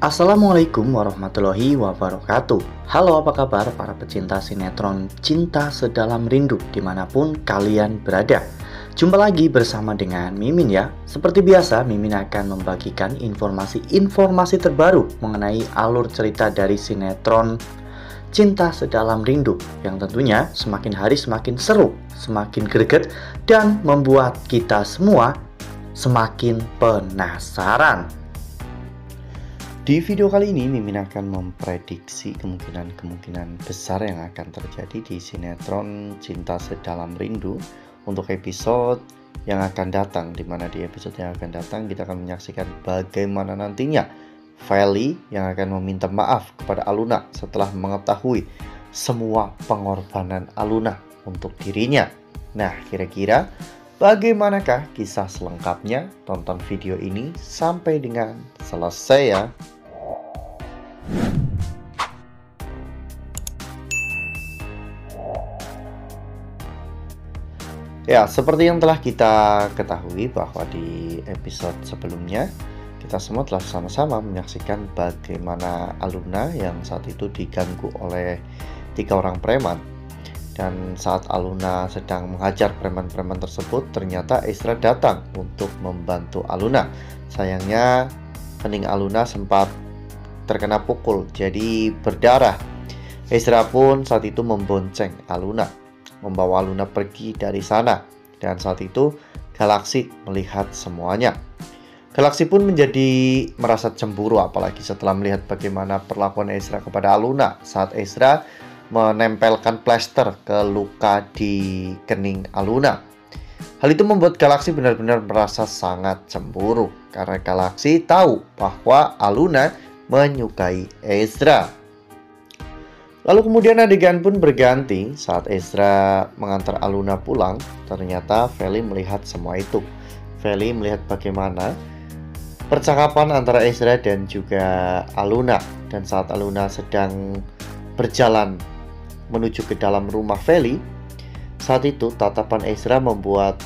Assalamualaikum warahmatullahi wabarakatuh. Halo, apa kabar para pecinta sinetron Cinta Sedalam Rindu dimanapun kalian berada. Jumpa lagi bersama dengan Mimin ya. Seperti biasa, Mimin akan membagikan informasi terbaru mengenai alur cerita dari sinetron Cinta Sedalam Rindu, yang tentunya semakin hari semakin seru, semakin greget, dan membuat kita semua semakin penasaran. Di video kali ini, Mimin akan memprediksi kemungkinan besar yang akan terjadi di sinetron Cinta Sedalam Rindu untuk episode yang akan datang, di mana di episode yang akan datang kita akan menyaksikan bagaimana nantinya Feli yang akan meminta maaf kepada Aluna setelah mengetahui semua pengorbanan Aluna untuk dirinya. Nah, kira-kira bagaimanakah kisah selengkapnya? Tonton video ini sampai dengan selesai ya. Ya, seperti yang telah kita ketahui bahwa di episode sebelumnya kita semua telah sama-sama menyaksikan bagaimana Aluna yang saat itu diganggu oleh 3 orang preman. Dan saat Aluna sedang menghajar preman-preman tersebut, ternyata Ezra datang untuk membantu Aluna. Sayangnya kening Aluna sempat terkena pukul, jadi berdarah. Ezra pun saat itu membonceng Aluna, membawa Aluna pergi dari sana. Dan saat itu Galaksi melihat semuanya. Galaksi pun menjadi merasa cemburu, apalagi setelah melihat bagaimana perlakuan Ezra kepada Aluna saat Ezra menempelkan plester ke luka di kening Aluna. Hal itu membuat Galaksi benar-benar merasa sangat cemburu, karena Galaksi tahu bahwa Aluna menyukai Ezra. Lalu kemudian adegan pun berganti saat Ezra mengantar Aluna pulang. Ternyata Feli melihat semua itu. Feli melihat bagaimana percakapan antara Ezra dan juga Aluna. Dan saat Aluna sedang berjalan menuju ke dalam rumah Feli, saat itu tatapan Ezra membuat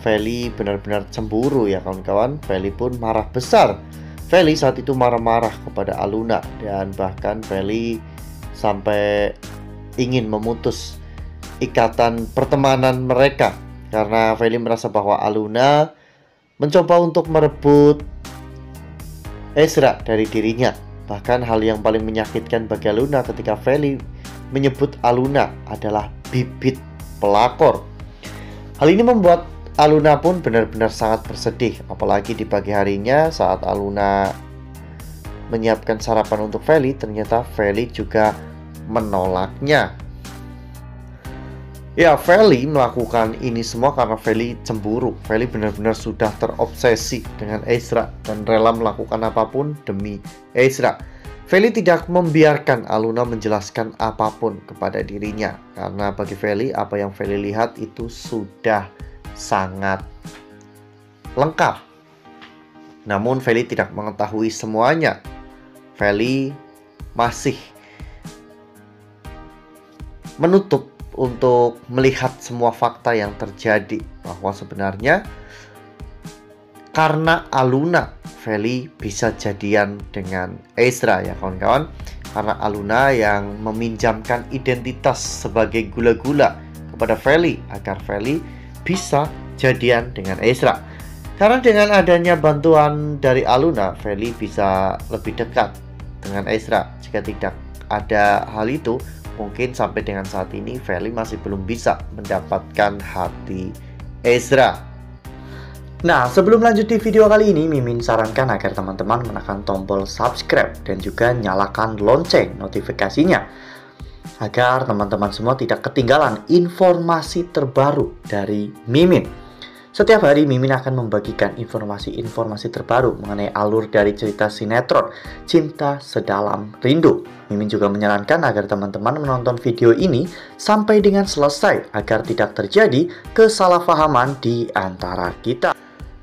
Feli benar-benar cemburu ya kawan-kawan. Feli pun marah besar. Feli saat itu marah-marah kepada Aluna, dan bahkan Feli sampai ingin memutus ikatan pertemanan mereka, karena Feli merasa bahwa Aluna mencoba untuk merebut Ezra dari dirinya. Bahkan hal yang paling menyakitkan bagi Aluna ketika Feli menyebut Aluna adalah bibit pelakor. Hal ini membuat Aluna pun benar-benar sangat bersedih, apalagi di pagi harinya saat Aluna menyiapkan sarapan untuk Feli, ternyata Feli juga menolaknya. Ya, Feli melakukan ini semua karena Feli cemburu. Feli benar-benar sudah terobsesi dengan Ezra dan rela melakukan apapun demi Ezra. Feli tidak membiarkan Aluna menjelaskan apapun kepada dirinya, karena bagi Feli apa yang Feli lihat itu sudah sangat lengkap. Namun Feli tidak mengetahui semuanya. Feli masih menutup untuk melihat semua fakta yang terjadi, bahwa sebenarnya karena Aluna Feli bisa jadian dengan Ezra ya kawan-kawan. Karena Aluna yang meminjamkan identitas sebagai gula-gula kepada Feli agar Feli bisa jadian dengan Ezra. Karena dengan adanya bantuan dari Aluna, Feli bisa lebih dekat dengan Ezra. Jika tidak ada hal itu, mungkin sampai dengan saat ini Feli masih belum bisa mendapatkan hati Ezra. Nah, sebelum lanjut di video kali ini, Mimin sarankan agar teman-teman menekan tombol subscribe dan juga nyalakan lonceng notifikasinya, agar teman-teman semua tidak ketinggalan informasi terbaru dari Mimin. Setiap hari Mimin akan membagikan informasi-informasi terbaru mengenai alur dari cerita sinetron Cinta Sedalam Rindu. Mimin juga menyarankan agar teman-teman menonton video ini sampai dengan selesai, agar tidak terjadi kesalahpahaman di antara kita.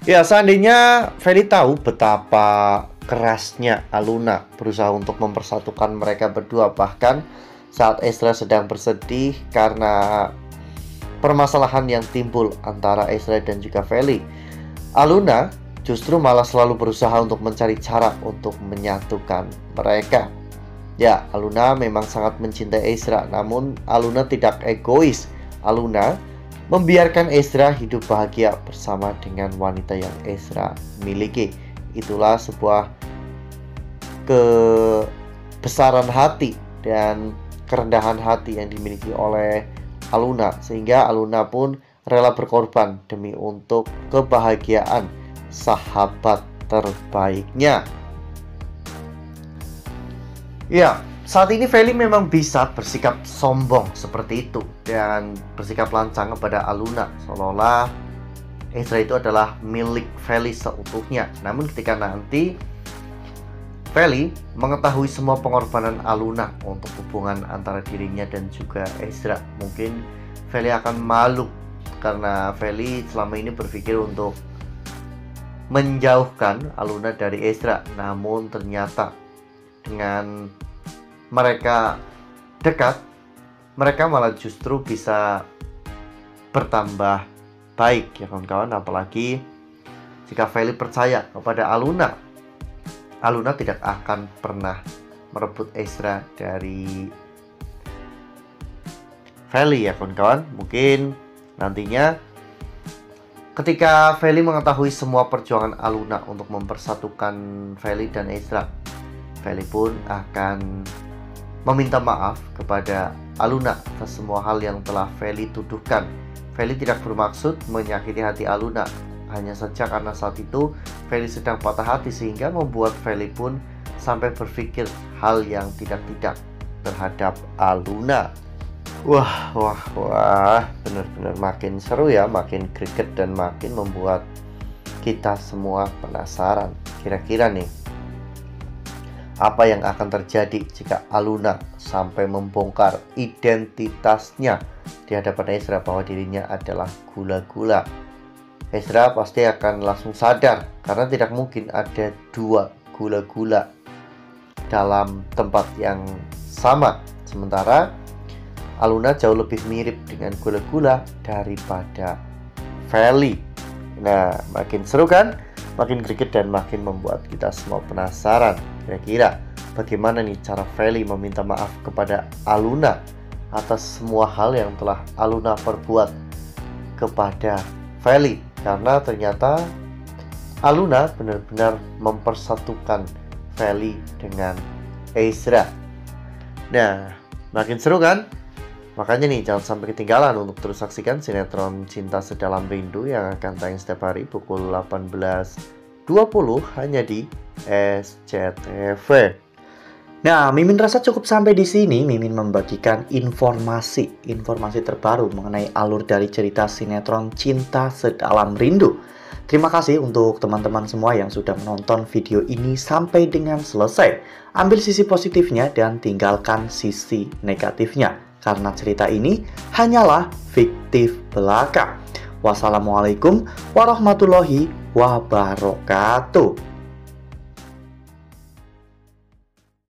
Ya, seandainya Feli tahu betapa kerasnya Aluna berusaha untuk mempersatukan mereka berdua, bahkan saat Ezra sedang bersedih karena permasalahan yang timbul antara Ezra dan juga Feli, Aluna justru malah selalu berusaha untuk mencari cara untuk menyatukan mereka. Ya, Aluna memang sangat mencintai Ezra, namun Aluna tidak egois. Aluna membiarkan Ezra hidup bahagia bersama dengan wanita yang Ezra miliki. Itulah sebuah kebesaran hati dan kerendahan hati yang dimiliki oleh Aluna, sehingga Aluna pun rela berkorban demi untuk kebahagiaan sahabat terbaiknya. Ya, saat ini Feli memang bisa bersikap sombong seperti itu dan bersikap lancang kepada Aluna, seolah-olah Ezra itu adalah milik Feli seutuhnya. Namun ketika nanti Feli mengetahui semua pengorbanan Aluna untuk hubungan antara dirinya dan juga Ezra, mungkin Feli akan malu karena Feli selama ini berpikir untuk menjauhkan Aluna dari Ezra. Namun ternyata dengan mereka dekat, mereka malah justru bisa bertambah baik, ya kawan-kawan. Apalagi jika Feli percaya kepada Aluna, Aluna tidak akan pernah merebut Ezra dari Feli, ya kawan-kawan. Mungkin nantinya ketika Feli mengetahui semua perjuangan Aluna untuk mempersatukan Feli dan Ezra, Feli pun akan meminta maaf kepada Aluna atas semua hal yang telah Feli tuduhkan. Feli tidak bermaksud menyakiti hati Aluna, hanya saja karena saat itu Feli sedang patah hati sehingga membuat Feli pun sampai berpikir hal yang tidak-tidak terhadap Aluna. Wah, benar-benar makin seru ya, makin greget dan makin membuat kita semua penasaran. Kira-kira nih, apa yang akan terjadi jika Aluna sampai membongkar identitasnya di hadapan Ezra bahwa dirinya adalah gula-gula? Ezra pasti akan langsung sadar karena tidak mungkin ada dua gula-gula dalam tempat yang sama. Sementara Aluna jauh lebih mirip dengan gula-gula daripada Feli. Nah, makin seru kan? Makin greget dan makin membuat kita semua penasaran. Kira-kira bagaimana nih cara Feli meminta maaf kepada Aluna atas semua hal yang telah Aluna perbuat kepada Feli? Karena ternyata Aluna benar-benar mempersatukan Feli dengan Ezra. Nah, makin seru kan? Makanya nih, jangan sampai ketinggalan untuk terus saksikan sinetron Cinta Sedalam Rindu yang akan tayang setiap hari pukul 18.20 hanya di SCTV. Nah, Mimin rasa cukup sampai di sini. Mimin membagikan informasi terbaru mengenai alur dari cerita sinetron Cinta Sedalam Rindu. Terima kasih untuk teman-teman semua yang sudah menonton video ini sampai dengan selesai. Ambil sisi positifnya dan tinggalkan sisi negatifnya, karena cerita ini hanyalah fiktif belaka. Wassalamualaikum warahmatullahi wabarakatuh.